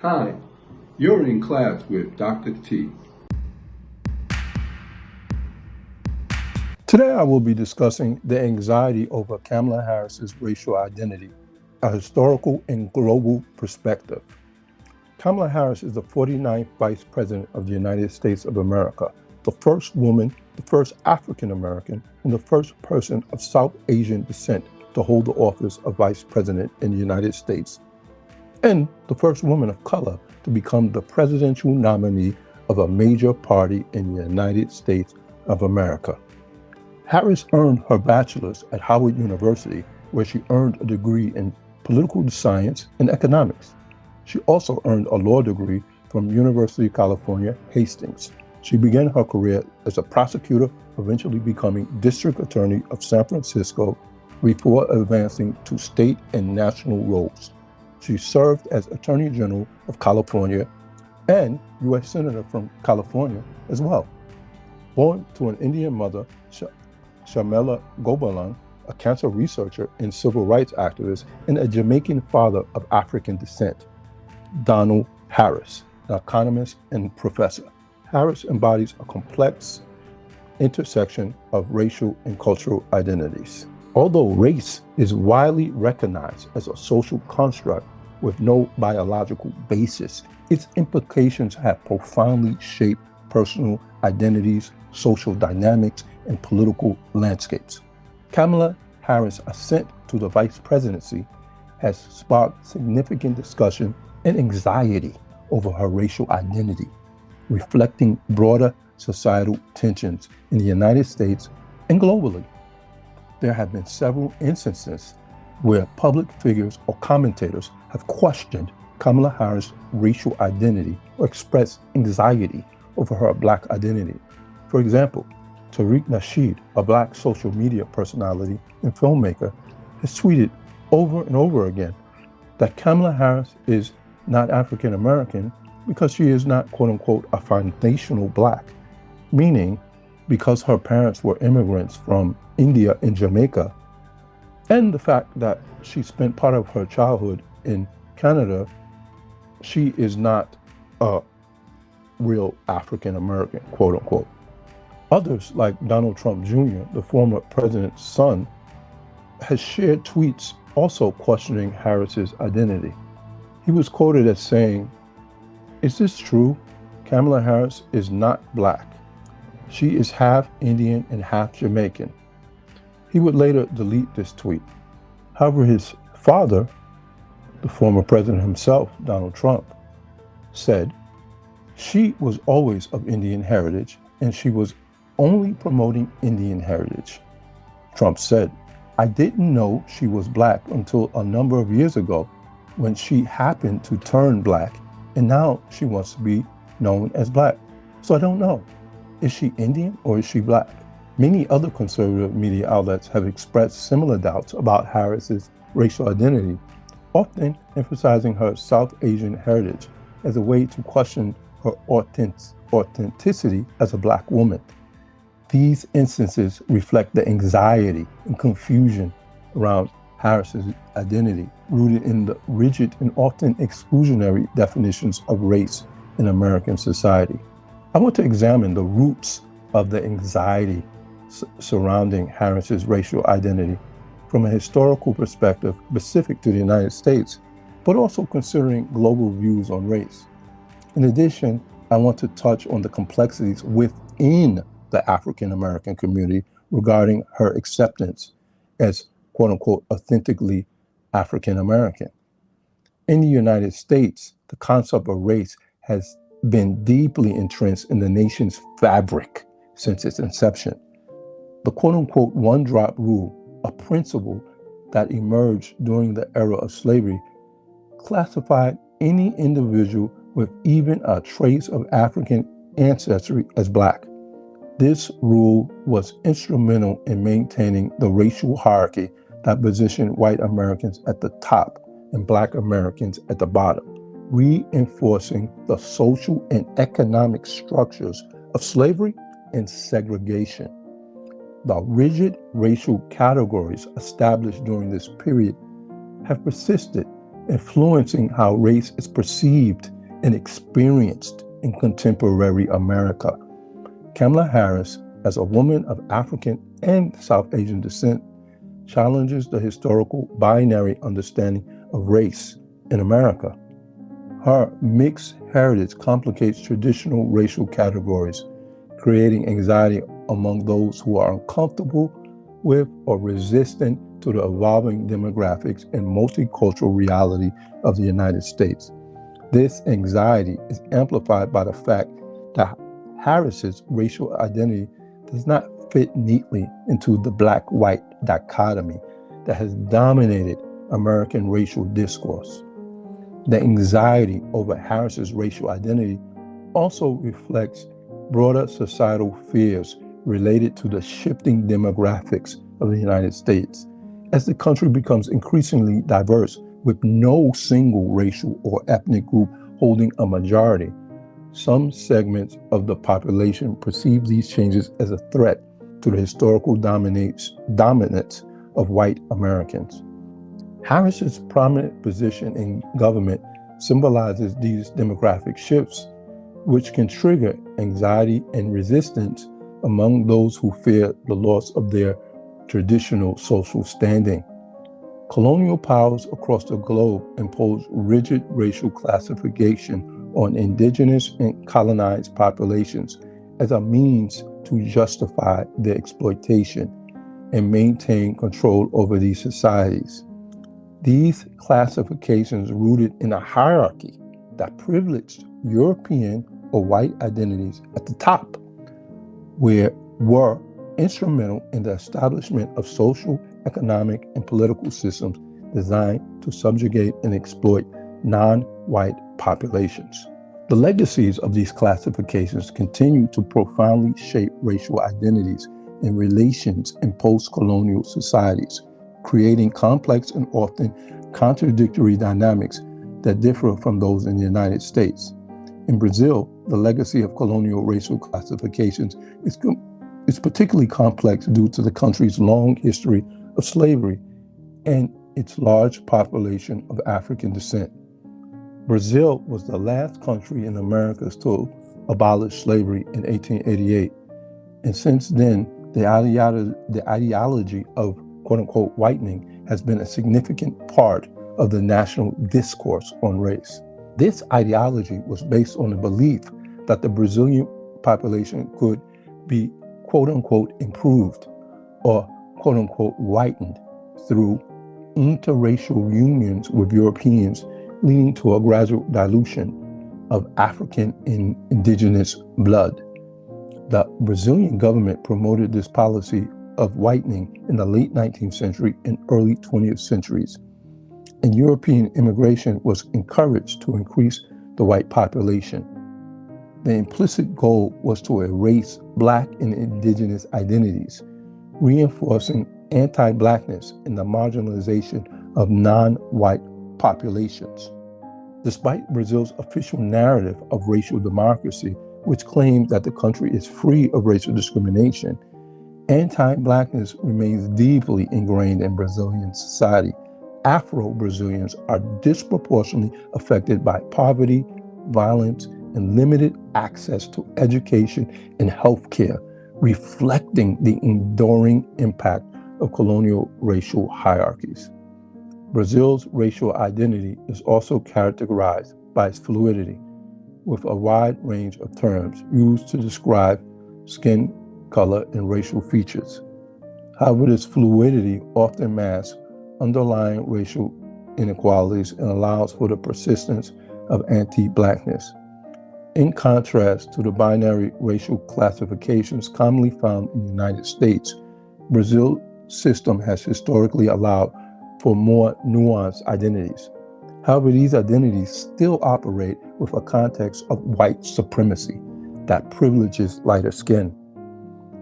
Hi, you're in class with Dr. T. Today I will be discussing the anxiety over Kamala Harris's racial identity, a historical and global perspective. Kamala Harris is the 49th Vice President of the United States of America, the first woman, the first African American, and the first person of South Asian descent to hold the office of Vice President in the United States, and the first woman of color to become the presidential nominee of a major party in the United States of America. Harris earned her bachelor's at Howard University, where she earned a degree in political science and economics. She also earned a law degree from University of California, Hastings. She began her career as a prosecutor, eventually becoming district attorney of San Francisco before advancing to state and national roles. She served as Attorney General of California and U.S. Senator from California as well. Born to an Indian mother, Shamela Gopalan, a cancer researcher and civil rights activist, and a Jamaican father of African descent, Donald Harris, an economist and professor. Harris embodies a complex intersection of racial and cultural identities. Although race is widely recognized as a social construct with no biological basis, its implications have profoundly shaped personal identities, social dynamics, and political landscapes. Kamala Harris' ascent to the vice presidency has sparked significant discussion and anxiety over her racial identity, reflecting broader societal tensions in the United States and globally. There have been several instances where public figures or commentators have questioned Kamala Harris' racial identity or expressed anxiety over her Black identity. For example, Tariq Nasheed, a Black social media personality and filmmaker, has tweeted over and over again that Kamala Harris is not African American because she is not, quote unquote, a foundational Black, meaning because her parents were immigrants from India and Jamaica, and the fact that she spent part of her childhood in Canada, she is not a real African American, quote unquote. Others, like Donald Trump Jr., the former president's son, has shared tweets also questioning Harris's identity. He was quoted as saying, "Is this true? Kamala Harris is not Black. She is half Indian and half Jamaican." He would later delete this tweet. However, his father, the former president himself, Donald Trump, said, "She was always of Indian heritage and she was only promoting Indian heritage." Trump said, "I didn't know she was Black until a number of years ago when she happened to turn Black, and now she wants to be known as Black. So I don't know. Is she Indian or is she Black?" Many other conservative media outlets have expressed similar doubts about Harris's racial identity, often emphasizing her South Asian heritage as a way to question her authenticity as a Black woman. These instances reflect the anxiety and confusion around Harris's identity, rooted in the rigid and often exclusionary definitions of race in American society. I want to examine the roots of the anxiety surrounding Harris's racial identity from a historical perspective specific to the United States, but also considering global views on race. In addition, I want to touch on the complexities within the African American community regarding her acceptance as, quote unquote, authentically African American. In the United States, the concept of race has been deeply entrenched in the nation's fabric since its inception. The quote unquote one drop rule, a principle that emerged during the era of slavery, classified any individual with even a trace of African ancestry as Black. This rule was instrumental in maintaining the racial hierarchy that positioned white Americans at the top and Black Americans at the bottom, reinforcing the social and economic structures of slavery and segregation. The rigid racial categories established during this period have persisted influencing how race is perceived and experienced in contemporary America. Kamala Harris, as a woman of African and South Asian descent, challenges the historical binary understanding of race in America. Her mixed heritage complicates traditional racial categories, creating anxiety among those who are uncomfortable with or resistant to the evolving demographics and multicultural reality of the United States. This anxiety is amplified by the fact that Harris's racial identity does not fit neatly into the black-white dichotomy that has dominated American racial discourse. The anxiety over Harris's racial identity also reflects broader societal fears related to the shifting demographics of the United States. As the country becomes increasingly diverse, with no single racial or ethnic group holding a majority, some segments of the population perceive these changes as a threat to the historical dominance of white Americans. Harris's prominent position in government symbolizes these demographic shifts, which can trigger anxiety and resistance among those who fear the loss of their traditional social standing. Colonial powers across the globe imposed rigid racial classification on indigenous and colonized populations as a means to justify their exploitation and maintain control over these societies. These classifications rooted in a hierarchy that privileged European or white identities at the top, were instrumental in the establishment of social, economic, and political systems designed to subjugate and exploit non-white populations. The legacies of these classifications continue to profoundly shape racial identities and relations in post-colonial societies, creating complex and often contradictory dynamics that differ from those in the United States. In Brazil, the legacy of colonial racial classifications is particularly complex due to the country's long history of slavery and its large population of African descent. Brazil was the last country in Americas to abolish slavery in 1888, and since then, the ideology of quote-unquote whitening has been a significant part of the national discourse on race. This ideology was based on the belief that the Brazilian population could be quote-unquote improved or quote-unquote whitened through interracial unions with Europeans, leading to a gradual dilution of African and indigenous blood. The Brazilian government promoted this policy of whitening in the late 19th century and early 20th centuries, and European immigration was encouraged to increase the white population. The implicit goal was to erase Black and indigenous identities, reinforcing anti-Blackness and the marginalization of non-white populations. Despite Brazil's official narrative of racial democracy, which claims that the country is free of racial discrimination, anti-Blackness remains deeply ingrained in Brazilian society. Afro-Brazilians are disproportionately affected by poverty, violence, and limited access to education and healthcare, reflecting the enduring impact of colonial racial hierarchies. Brazil's racial identity is also characterized by its fluidity, with a wide range of terms used to describe skin color and racial features. However, this fluidity often masks underlying racial inequalities and allows for the persistence of anti-Blackness. In contrast to the binary racial classifications commonly found in the United States, Brazil's system has historically allowed for more nuanced identities. However, these identities still operate with a context of white supremacy that privileges lighter skin.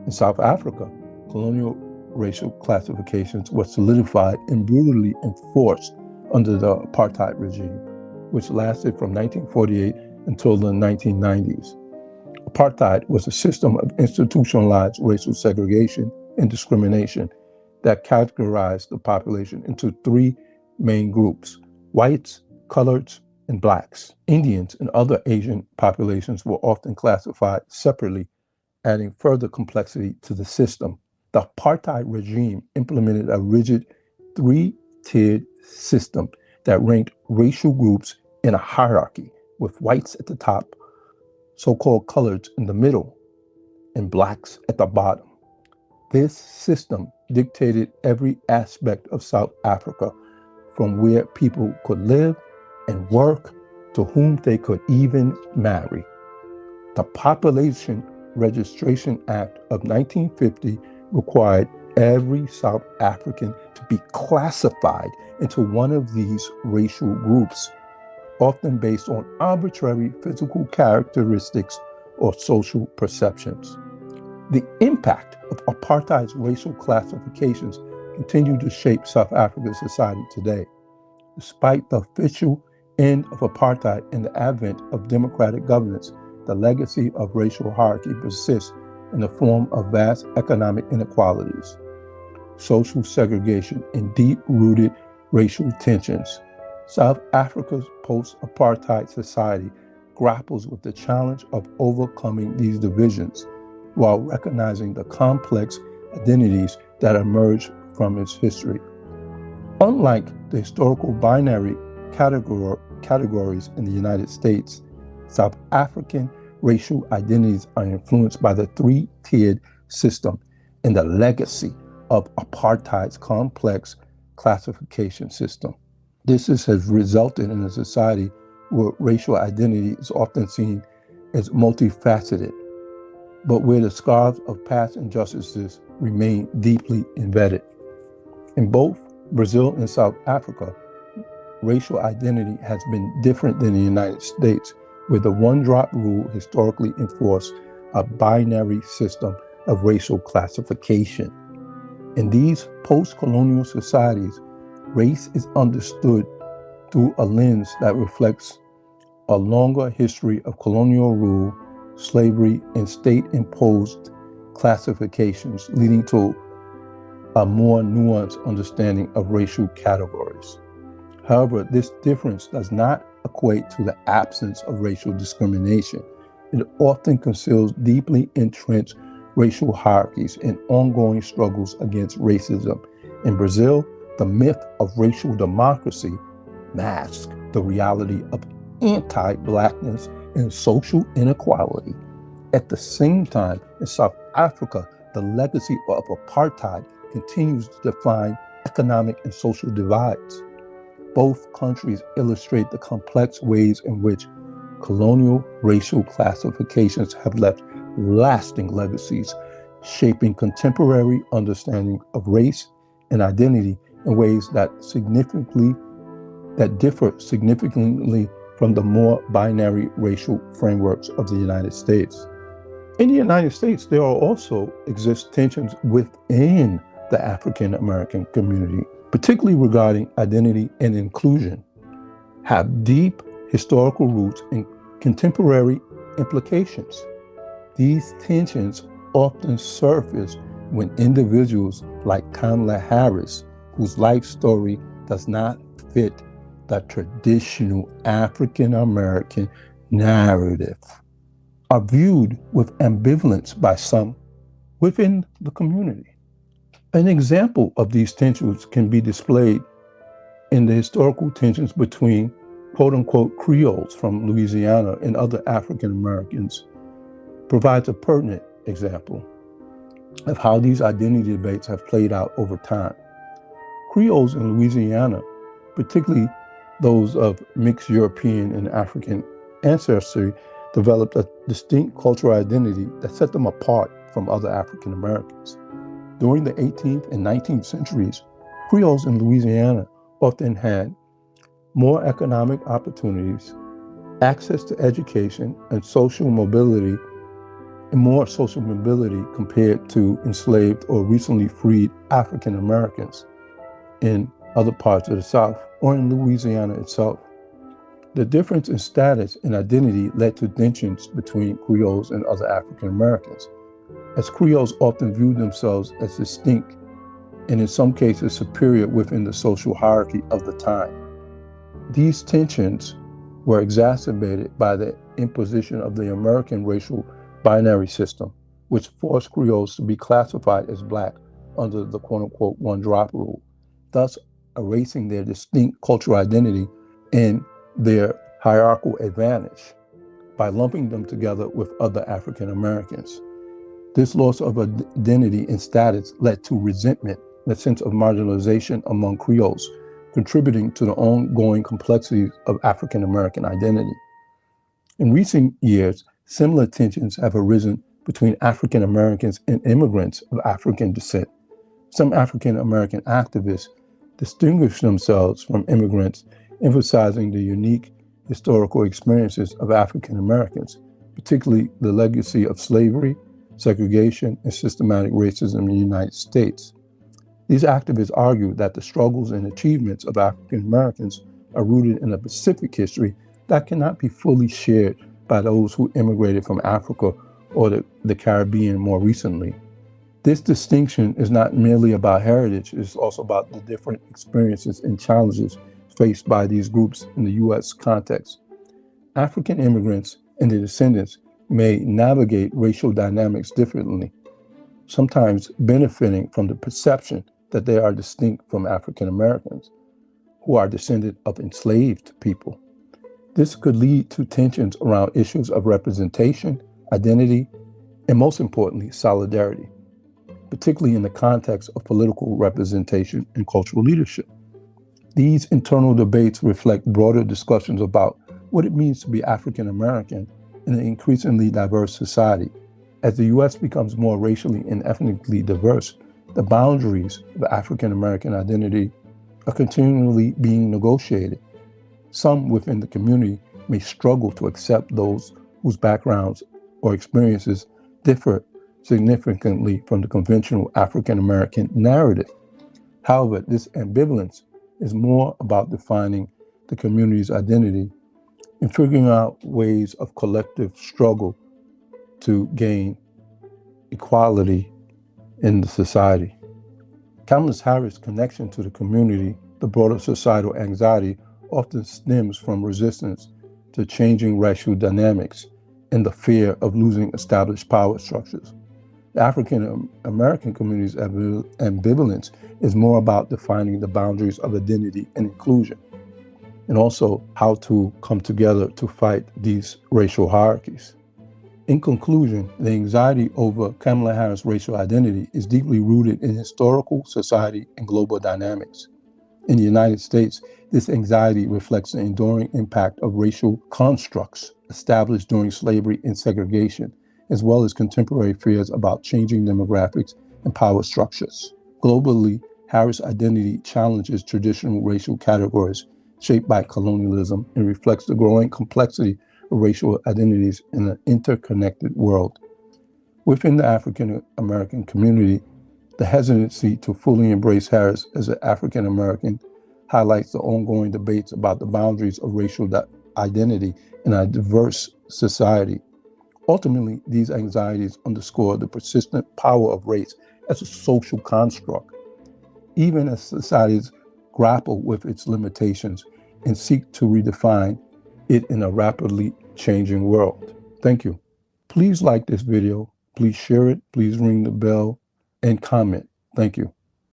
In South Africa, colonial racial classifications were solidified and brutally enforced under the apartheid regime, which lasted from 1948 until the 1990s. Apartheid was a system of institutionalized racial segregation and discrimination that categorized the population into three main groups: Whites, coloreds, and blacks. Indians and other Asian populations were often classified separately, adding further complexity to the system. The apartheid regime implemented a rigid three-tiered system that ranked racial groups in a hierarchy, with whites at the top, so-called coloreds in the middle, and blacks at the bottom. This system dictated every aspect of South Africa, from where people could live and work to whom they could even marry. The Population Registration Act of 1950 required every South African to be classified into one of these racial groups, often based on arbitrary physical characteristics or social perceptions. The impact of apartheid's racial classifications continue to shape South Africa's society today. Despite the official end of apartheid and the advent of democratic governance, the legacy of racial hierarchy persists in the form of vast economic inequalities, social segregation, and deep-rooted racial tensions. South Africa's post-apartheid society grapples with the challenge of overcoming these divisions while recognizing the complex identities that emerge from its history. Unlike the historical binary categories in the United States, South African racial identities are influenced by the three-tiered system and the legacy of apartheid's complex classification system. This has resulted in a society where racial identity is often seen as multifaceted, but where the scars of past injustices remain deeply embedded. In both Brazil and South Africa, racial identity has been different than the United States, where the one-drop rule historically enforced a binary system of racial classification. In these post-colonial societies, race is understood through a lens that reflects a longer history of colonial rule, slavery, and state-imposed classifications, leading to a more nuanced understanding of racial categories. However, this difference does not equate to the absence of racial discrimination. It often conceals deeply entrenched racial hierarchies and ongoing struggles against racism. In Brazil, the myth of racial democracy masks the reality of anti-Blackness and social inequality. At the same time, in South Africa, the legacy of apartheid continues to define economic and social divides. Both countries illustrate the complex ways in which colonial racial classifications have left lasting legacies, shaping contemporary understanding of race and identity in ways that differ significantly from the more binary racial frameworks of the United States. In the United States, there also exist tensions within the African American community, particularly regarding identity and inclusion, have deep historical roots and contemporary implications. These tensions often surface when individuals like Kamala Harris, whose life story does not fit the traditional African American narrative, are viewed with ambivalence by some within the community. An example of these tensions can be displayed in the historical tensions between quote-unquote Creoles from Louisiana and other African Americans, provides a pertinent example of how these identity debates have played out over time. Creoles in Louisiana, particularly those of mixed European and African ancestry, developed a distinct cultural identity that set them apart from other African Americans. During the 18th and 19th centuries, Creoles in Louisiana often had more economic opportunities, access to education, and more social mobility compared to enslaved or recently freed African Americans in other parts of the South or in Louisiana itself. The difference in status and identity led to tensions between Creoles and other African Americans, as Creoles often viewed themselves as distinct and in some cases superior within the social hierarchy of the time. These tensions were exacerbated by the imposition of the American racial binary system, which forced Creoles to be classified as Black under the quote-unquote one-drop rule, thus erasing their distinct cultural identity and their hierarchical advantage by lumping them together with other African Americans. This loss of identity and status led to resentment and a sense of marginalization among Creoles, contributing to the ongoing complexities of African American identity. In recent years, similar tensions have arisen between African Americans and immigrants of African descent. Some African American activists distinguish themselves from immigrants, emphasizing the unique historical experiences of African Americans, particularly the legacy of slavery, segregation, and systematic racism in the United States. These activists argue that the struggles and achievements of African Americans are rooted in a Pacific history that cannot be fully shared by those who immigrated from Africa or the Caribbean more recently. This distinction is not merely about heritage, it's also about the different experiences and challenges faced by these groups in the U.S. context. African immigrants and their descendants may navigate racial dynamics differently, sometimes benefiting from the perception that they are distinct from African Americans, who are descendants of enslaved people. This could lead to tensions around issues of representation, identity, and most importantly, solidarity, particularly in the context of political representation and cultural leadership. These internal debates reflect broader discussions about what it means to be African American in an increasingly diverse society. As the U.S. becomes more racially and ethnically diverse, the boundaries of African American identity are continually being negotiated. Some within the community may struggle to accept those whose backgrounds or experiences differ significantly from the conventional African American narrative. However, this ambivalence is more about defining the community's identity and figuring out ways of collective struggle to gain equality in the society. Kamala Harris' connection to the community, the broader societal anxiety, often stems from resistance to changing racial dynamics and the fear of losing established power structures. The African American community's ambivalence is more about defining the boundaries of identity and inclusion, and also how to come together to fight these racial hierarchies. In conclusion, the anxiety over Kamala Harris' racial identity is deeply rooted in historical, society, and global dynamics. In the United States, this anxiety reflects the enduring impact of racial constructs established during slavery and segregation, as well as contemporary fears about changing demographics and power structures. Globally, Harris' identity challenges traditional racial categories shaped by colonialism and reflects the growing complexity of racial identities in an interconnected world. Within the African American community, the hesitancy to fully embrace Harris as an African American highlights the ongoing debates about the boundaries of racial identity in a diverse society. Ultimately, these anxieties underscore the persistent power of race as a social construct, even as societies grapple with its limitations and seek to redefine it in a rapidly changing world. Thank you. Please like this video, please share it, please ring the bell, and comment. Thank you.